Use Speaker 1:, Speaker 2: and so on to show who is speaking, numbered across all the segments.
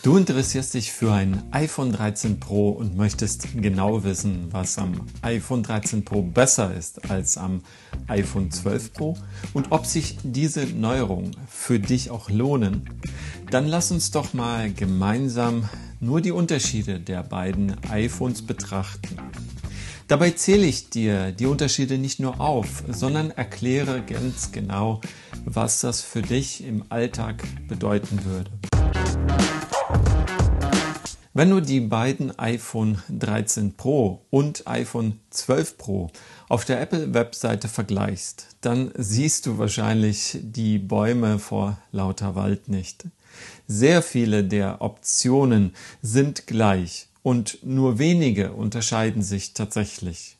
Speaker 1: Du interessierst dich für ein iPhone 13 Pro und möchtest genau wissen, was am iPhone 13 Pro besser ist als am iPhone 12 Pro und ob sich diese Neuerungen für dich auch lohnen, dann lass uns doch mal gemeinsam nur die Unterschiede der beiden iPhones betrachten. Dabei zähle ich dir die Unterschiede nicht nur auf, sondern erkläre ganz genau, was das für dich im Alltag bedeuten würde. Wenn du die beiden iPhone 13 Pro und iPhone 12 Pro auf der Apple-Webseite vergleichst, dann siehst du wahrscheinlich die Bäume vor lauter Wald nicht. Sehr viele der Optionen sind gleich und nur wenige unterscheiden sich tatsächlich.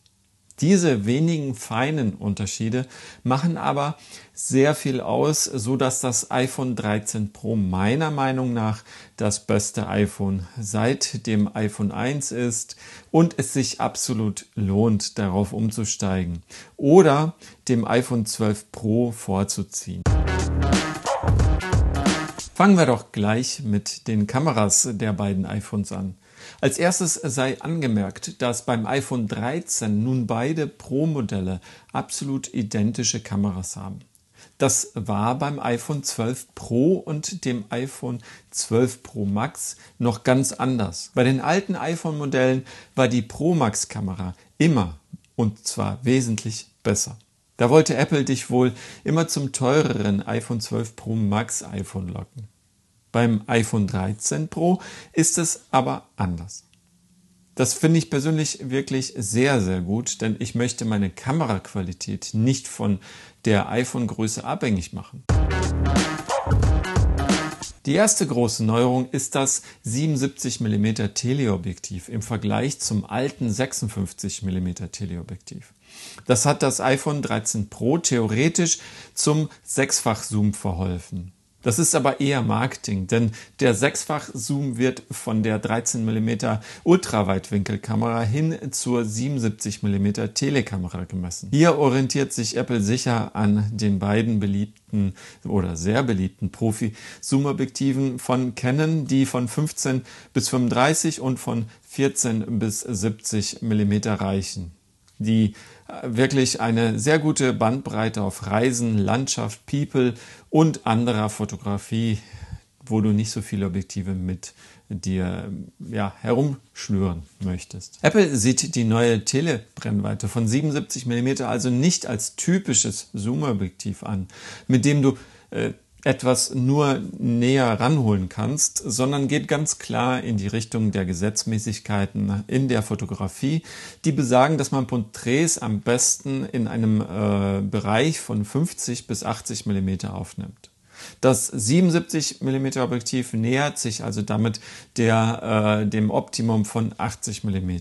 Speaker 1: Diese wenigen feinen Unterschiede machen aber sehr viel aus, so dass das iPhone 13 Pro meiner Meinung nach das beste iPhone seit dem iPhone 1 ist und es sich absolut lohnt, darauf umzusteigen oder dem iPhone 12 Pro vorzuziehen. Fangen wir doch gleich mit den Kameras der beiden iPhones an. Als erstes sei angemerkt, dass beim iPhone 13 nun beide Pro-Modelle absolut identische Kameras haben. Das war beim iPhone 12 Pro und dem iPhone 12 Pro Max noch ganz anders. Bei den alten iPhone-Modellen war die Pro Max-Kamera immer, und zwar wesentlich besser. Da wollte Apple dich wohl immer zum teureren iPhone 12 Pro Max iPhone locken. Beim iPhone 13 Pro ist es aber anders. Das finde ich persönlich wirklich sehr, sehr gut, denn ich möchte meine Kameraqualität nicht von der iPhone-Größe abhängig machen. Die erste große Neuerung ist das 77 mm Teleobjektiv im Vergleich zum alten 56 mm Teleobjektiv. Das hat das iPhone 13 Pro theoretisch zum Sechsfach-Zoom verholfen. Das ist aber eher Marketing, denn der Sechsfach-Zoom wird von der 13 mm Ultraweitwinkelkamera hin zur 77 mm Telekamera gemessen. Hier orientiert sich Apple sicher an den beiden beliebten oder sehr beliebten Profi-Zoom-Objektiven von Canon, die von 15 bis 35 und von 14 bis 70 mm reichen, die wirklich eine sehr gute Bandbreite auf Reisen, Landschaft, People und anderer Fotografie, wo du nicht so viele Objektive mit dir herumschnüren möchtest. Apple sieht die neue Telebrennweite von 77 mm also nicht als typisches Zoom-Objektiv an, mit dem du etwas nur näher ranholen kannst, sondern geht ganz klar in die Richtung der Gesetzmäßigkeiten in der Fotografie, die besagen, dass man Porträts am besten in einem Bereich von 50 bis 80 mm aufnimmt. Das 77 mm Objektiv nähert sich also damit dem Optimum von 80 mm.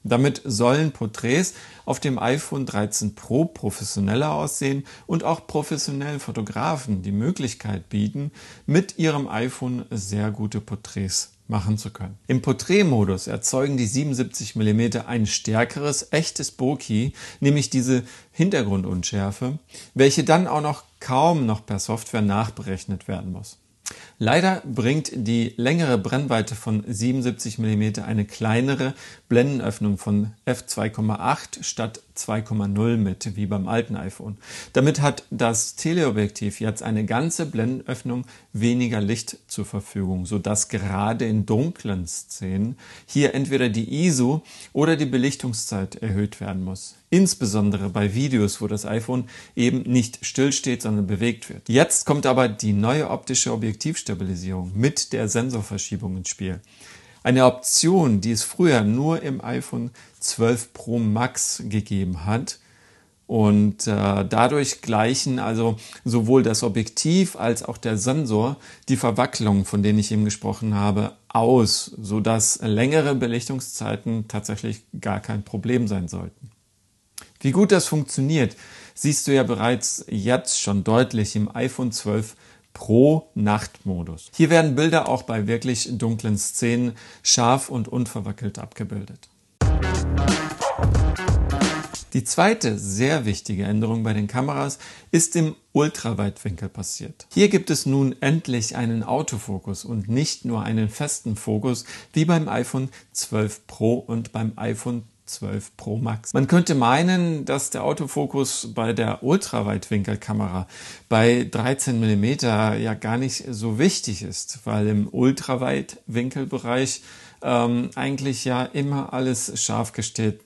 Speaker 1: Damit sollen Porträts auf dem iPhone 13 Pro professioneller aussehen und auch professionellen Fotografen die Möglichkeit bieten, mit ihrem iPhone sehr gute Porträts machen zu können. Im Porträtmodus erzeugen die 77 mm ein stärkeres, echtes Bokeh, nämlich diese Hintergrundunschärfe, welche dann auch noch kaum noch per Software nachberechnet werden muss. Leider bringt die längere Brennweite von 77 mm eine kleinere Blendenöffnung von f2,8 statt 2,0 mit, wie beim alten iPhone. Damit hat das Teleobjektiv jetzt eine ganze Blendenöffnung weniger Licht zur Verfügung, sodass gerade in dunklen Szenen hier entweder die ISO oder die Belichtungszeit erhöht werden muss. Insbesondere bei Videos, wo das iPhone eben nicht stillsteht, sondern bewegt wird. Jetzt kommt aber die neue optische Objektivstabilisierung mit der Sensorverschiebung ins Spiel. Eine Option, die es früher nur im iPhone 12 Pro Max gegeben hat. Und dadurch gleichen also sowohl das Objektiv als auch der Sensor die Verwacklungen, von denen ich eben gesprochen habe, aus, sodass längere Belichtungszeiten tatsächlich gar kein Problem sein sollten. Wie gut das funktioniert, siehst du ja bereits jetzt schon deutlich im iPhone 12 Pro Nachtmodus. Hier werden Bilder auch bei wirklich dunklen Szenen scharf und unverwackelt abgebildet. Die zweite sehr wichtige Änderung bei den Kameras ist im Ultraweitwinkel passiert. Hier gibt es nun endlich einen Autofokus und nicht nur einen festen Fokus wie beim iPhone 12 Pro und beim iPhone 12 Pro Max. Man könnte meinen, dass der Autofokus bei der Ultraweitwinkelkamera bei 13 mm ja gar nicht so wichtig ist, weil im Ultraweitwinkelbereich eigentlich ja immer alles scharf gestellt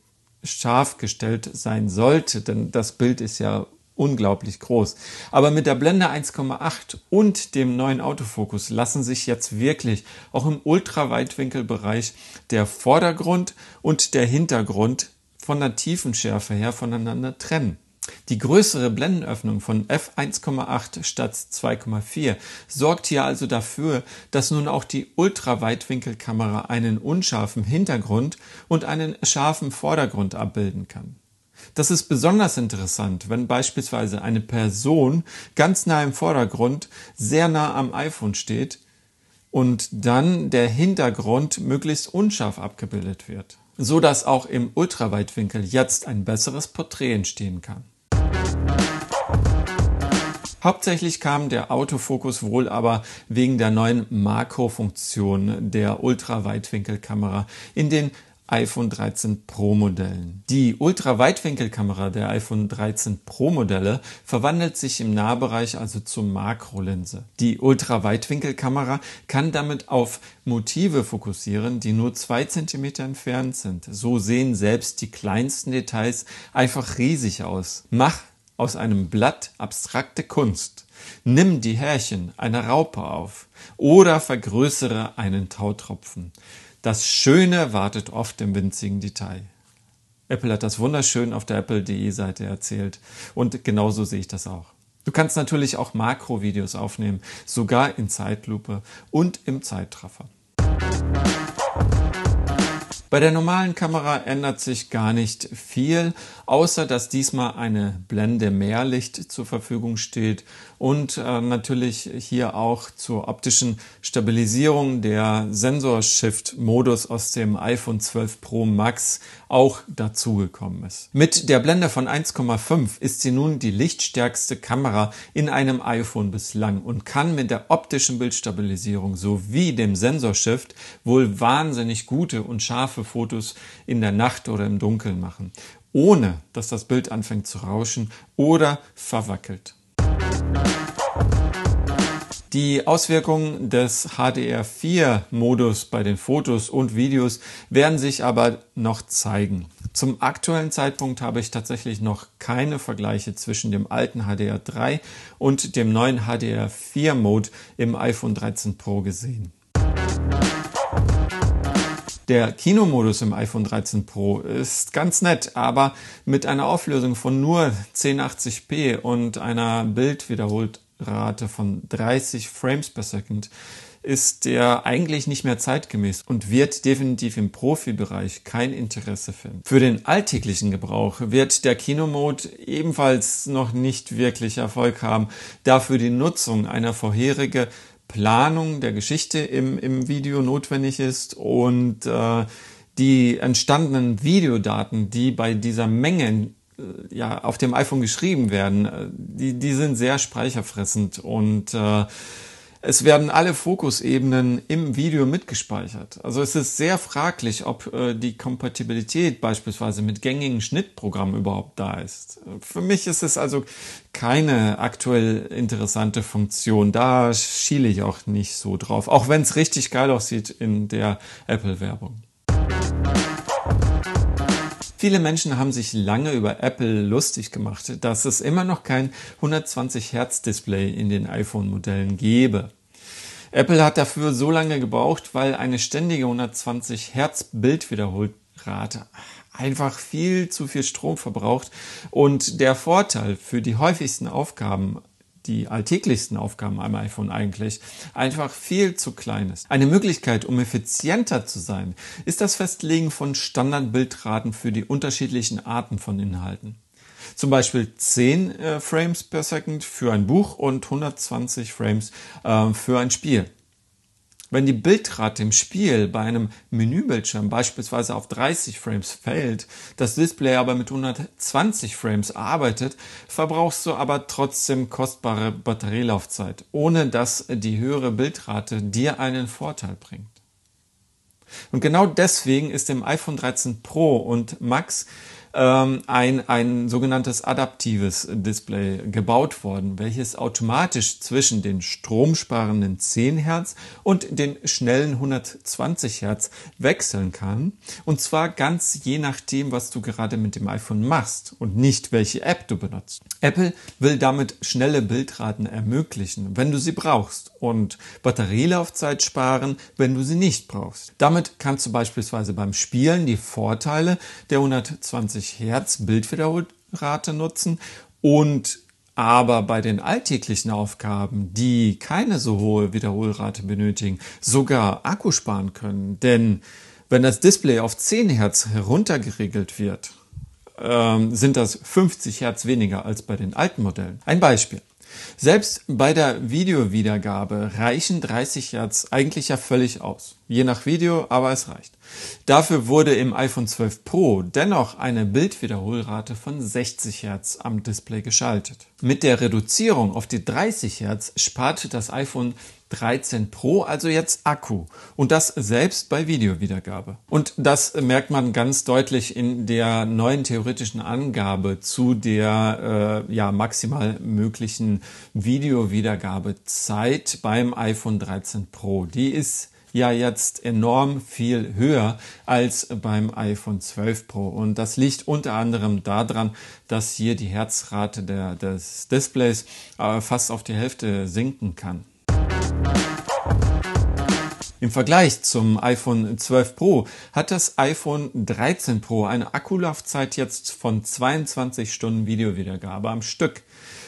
Speaker 1: sein sollte, denn das Bild ist ja unglaublich groß. Aber mit der Blende 1,8 und dem neuen Autofokus lassen sich jetzt wirklich auch im Ultraweitwinkelbereich der Vordergrund und der Hintergrund von der Tiefenschärfe her voneinander trennen. Die größere Blendenöffnung von f1,8 statt 2,4 sorgt hier also dafür, dass nun auch die Ultraweitwinkelkamera einen unscharfen Hintergrund und einen scharfen Vordergrund abbilden kann. Das ist besonders interessant, wenn beispielsweise eine Person ganz nah im Vordergrund sehr nah am iPhone steht und dann der Hintergrund möglichst unscharf abgebildet wird, so dass auch im Ultraweitwinkel jetzt ein besseres Porträt entstehen kann. Hauptsächlich kam der Autofokus wohl aber wegen der neuen Makrofunktion der Ultraweitwinkelkamera in den iPhone 13 Pro Modellen. Die Ultraweitwinkelkamera der iPhone 13 Pro Modelle verwandelt sich im Nahbereich also zur Makrolinse. Die Ultraweitwinkelkamera kann damit auf Motive fokussieren, die nur 2 cm entfernt sind. So sehen selbst die kleinsten Details einfach riesig aus. Mach aus einem Blatt abstrakte Kunst. Nimm die Härchen einer Raupe auf oder vergrößere einen Tautropfen. Das Schöne wartet oft im winzigen Detail. Apple hat das wunderschön auf der apple.de Seite erzählt und genauso sehe ich das auch. Du kannst natürlich auch Makrovideos aufnehmen, sogar in Zeitlupe und im Zeitraffer. Bei der normalen Kamera ändert sich gar nicht viel, außer dass diesmal eine Blende Mehrlicht zur Verfügung steht und natürlich hier auch zur optischen Stabilisierung der Sensor-Shift-Modus aus dem iPhone 12 Pro Max auch dazugekommen ist. Mit der Blende von 1,5 ist sie nun die lichtstärkste Kamera in einem iPhone bislang und kann mit der optischen Bildstabilisierung sowie dem Sensor-Shift wohl wahnsinnig gute und scharfe Fotos in der Nacht oder im Dunkeln machen, ohne dass das Bild anfängt zu rauschen oder verwackelt. Die Auswirkungen des HDR4-Modus bei den Fotos und Videos werden sich aber noch zeigen. Zum aktuellen Zeitpunkt habe ich tatsächlich noch keine Vergleiche zwischen dem alten HDR3 und dem neuen HDR4-Mode im iPhone 13 Pro gesehen. Der Kinomodus im iPhone 13 Pro ist ganz nett, aber mit einer Auflösung von nur 1080p und einer Bildwiederholrate von 30 Frames per Second ist der eigentlich nicht mehr zeitgemäß und wird definitiv im Profibereich kein Interesse finden. Für den alltäglichen Gebrauch wird der Kinomode ebenfalls noch nicht wirklich Erfolg haben, da für die Nutzung eine vorherige Planung der Geschichte im Video notwendig ist und die entstandenen Videodaten, die bei dieser Menge auf dem iPhone geschrieben werden, die sind sehr speicherfressend und es werden alle Fokusebenen im Video mitgespeichert. Also es ist sehr fraglich, ob die Kompatibilität beispielsweise mit gängigen Schnittprogrammen überhaupt da ist. Für mich ist es also keine aktuell interessante Funktion. Da schiele ich auch nicht so drauf, auch wenn es richtig geil aussieht in der Apple-Werbung. Viele Menschen haben sich lange über Apple lustig gemacht, dass es immer noch kein 120 Hertz Display in den iPhone-Modellen gäbe. Apple hat dafür so lange gebraucht, weil eine ständige 120 Hertz Bildwiederholrate einfach viel zu viel Strom verbraucht und der Vorteil für die häufigsten Aufgaben, die alltäglichsten Aufgaben am iPhone eigentlich, einfach viel zu klein ist. Eine Möglichkeit, um effizienter zu sein, ist das Festlegen von Standardbildraten für die unterschiedlichen Arten von Inhalten. Zum Beispiel 10 Frames per Second für ein Buch und 120 Frames für ein Spiel. Wenn die Bildrate im Spiel bei einem Menübildschirm beispielsweise auf 30 Frames fällt, das Display aber mit 120 Frames arbeitet, verbrauchst du aber trotzdem kostbare Batterielaufzeit, ohne dass die höhere Bildrate dir einen Vorteil bringt. Und genau deswegen ist im iPhone 13 Pro und Max ein sogenanntes adaptives Display gebaut worden, welches automatisch zwischen den stromsparenden 10 Hertz und den schnellen 120 Hertz wechseln kann. Und zwar ganz je nachdem, was du gerade mit dem iPhone machst und nicht welche App du benutzt. Apple will damit schnelle Bildraten ermöglichen, wenn du sie brauchst, und Batterielaufzeit sparen, wenn du sie nicht brauchst. Damit kannst du beispielsweise beim Spielen die Vorteile der 120 Hertz Bildwiederholrate nutzen und aber bei den alltäglichen Aufgaben, die keine so hohe Wiederholrate benötigen, sogar Akku sparen können. Denn wenn das Display auf 10 Hertz heruntergeregelt wird, sind das 50 Hertz weniger als bei den alten Modellen. Ein Beispiel. Selbst bei der Videowiedergabe reichen 30 Hertz eigentlich ja völlig aus. Je nach Video, aber es reicht. Dafür wurde im iPhone 12 Pro dennoch eine Bildwiederholrate von 60 Hertz am Display geschaltet. Mit der Reduzierung auf die 30 Hertz spart das iPhone 13 Pro also jetzt Akku, und das selbst bei Videowiedergabe. Und das merkt man ganz deutlich in der neuen theoretischen Angabe zu der maximal möglichen Videowiedergabezeit beim iPhone 13 Pro. Die ist ja jetzt enorm viel höher als beim iPhone 12 Pro. Und das liegt unter anderem daran, dass hier die Herzrate des Displays fast auf die Hälfte sinken kann. Im Vergleich zum iPhone 12 Pro hat das iPhone 13 Pro eine Akkulaufzeit jetzt von 22 Stunden Videowiedergabe am Stück.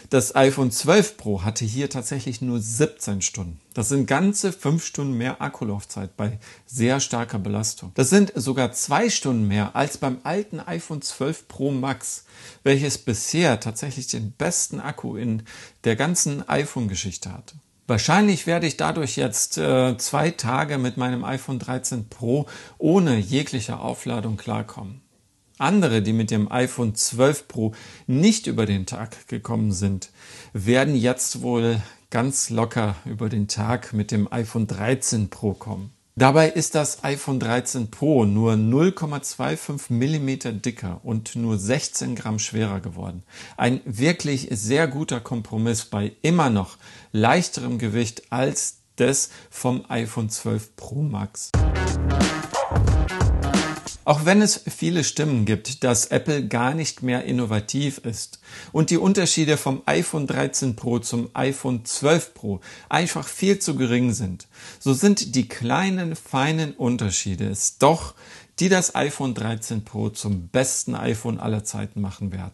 Speaker 1: Das iPhone 12 Pro hatte hier tatsächlich nur 17 Stunden. Das sind ganze 5 Stunden mehr Akkulaufzeit bei sehr starker Belastung. Das sind sogar 2 Stunden mehr als beim alten iPhone 12 Pro Max, welches bisher tatsächlich den besten Akku in der ganzen iPhone-Geschichte hatte. Wahrscheinlich werde ich dadurch jetzt 2 Tage mit meinem iPhone 13 Pro ohne jegliche Aufladung klarkommen. Andere, die mit dem iPhone 12 Pro nicht über den Tag gekommen sind, werden jetzt wohl ganz locker über den Tag mit dem iPhone 13 Pro kommen. Dabei ist das iPhone 13 Pro nur 0,25 mm dicker und nur 16 Gramm schwerer geworden. Ein wirklich sehr guter Kompromiss bei immer noch leichterem Gewicht als das vom iPhone 12 Pro Max. Auch wenn es viele Stimmen gibt, dass Apple gar nicht mehr innovativ ist und die Unterschiede vom iPhone 13 Pro zum iPhone 12 Pro einfach viel zu gering sind, so sind die kleinen, feinen Unterschiede es doch, die das iPhone 13 Pro zum besten iPhone aller Zeiten machen werden.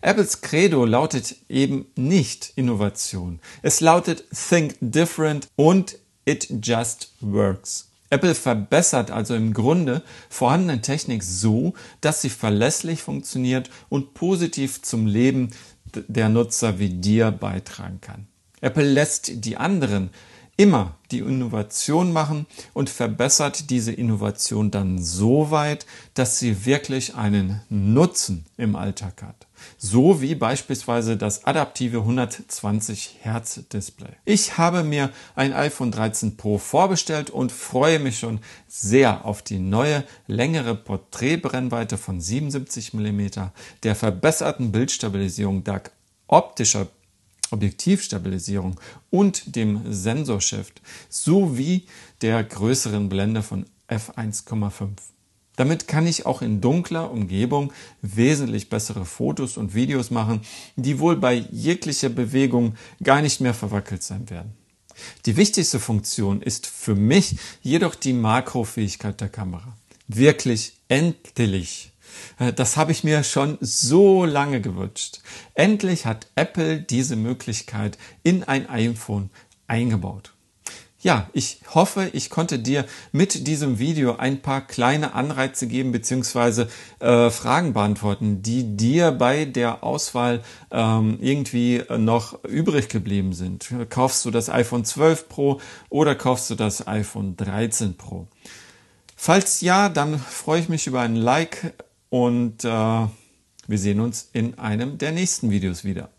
Speaker 1: Apples Credo lautet eben nicht Innovation. Es lautet Think Different und It Just Works. Apple verbessert also im Grunde vorhandene Technik so, dass sie verlässlich funktioniert und positiv zum Leben der Nutzer wie dir beitragen kann. Apple lässt die anderen immer die Innovation machen und verbessert diese Innovation dann so weit, dass sie wirklich einen Nutzen im Alltag hat. So wie beispielsweise das adaptive 120 Hertz Display. Ich habe mir ein iPhone 13 Pro vorbestellt und freue mich schon sehr auf die neue, längere Porträtbrennweite von 77 mm, der verbesserten Bildstabilisierung dank optischer Objektivstabilisierung und dem Sensorshift sowie der größeren Blende von f1,5. Damit kann ich auch in dunkler Umgebung wesentlich bessere Fotos und Videos machen, die wohl bei jeglicher Bewegung gar nicht mehr verwackelt sein werden. Die wichtigste Funktion ist für mich jedoch die Makrofähigkeit der Kamera. Wirklich endlich. Das habe ich mir schon so lange gewünscht. Endlich hat Apple diese Möglichkeit in ein iPhone eingebaut. Ja, ich hoffe, ich konnte dir mit diesem Video ein paar kleine Anreize geben bzw. Fragen beantworten, die dir bei der Auswahl irgendwie noch übrig geblieben sind. Kaufst du das iPhone 12 Pro oder kaufst du das iPhone 13 Pro? Falls ja, dann freue ich mich über ein Like und wir sehen uns in einem der nächsten Videos wieder.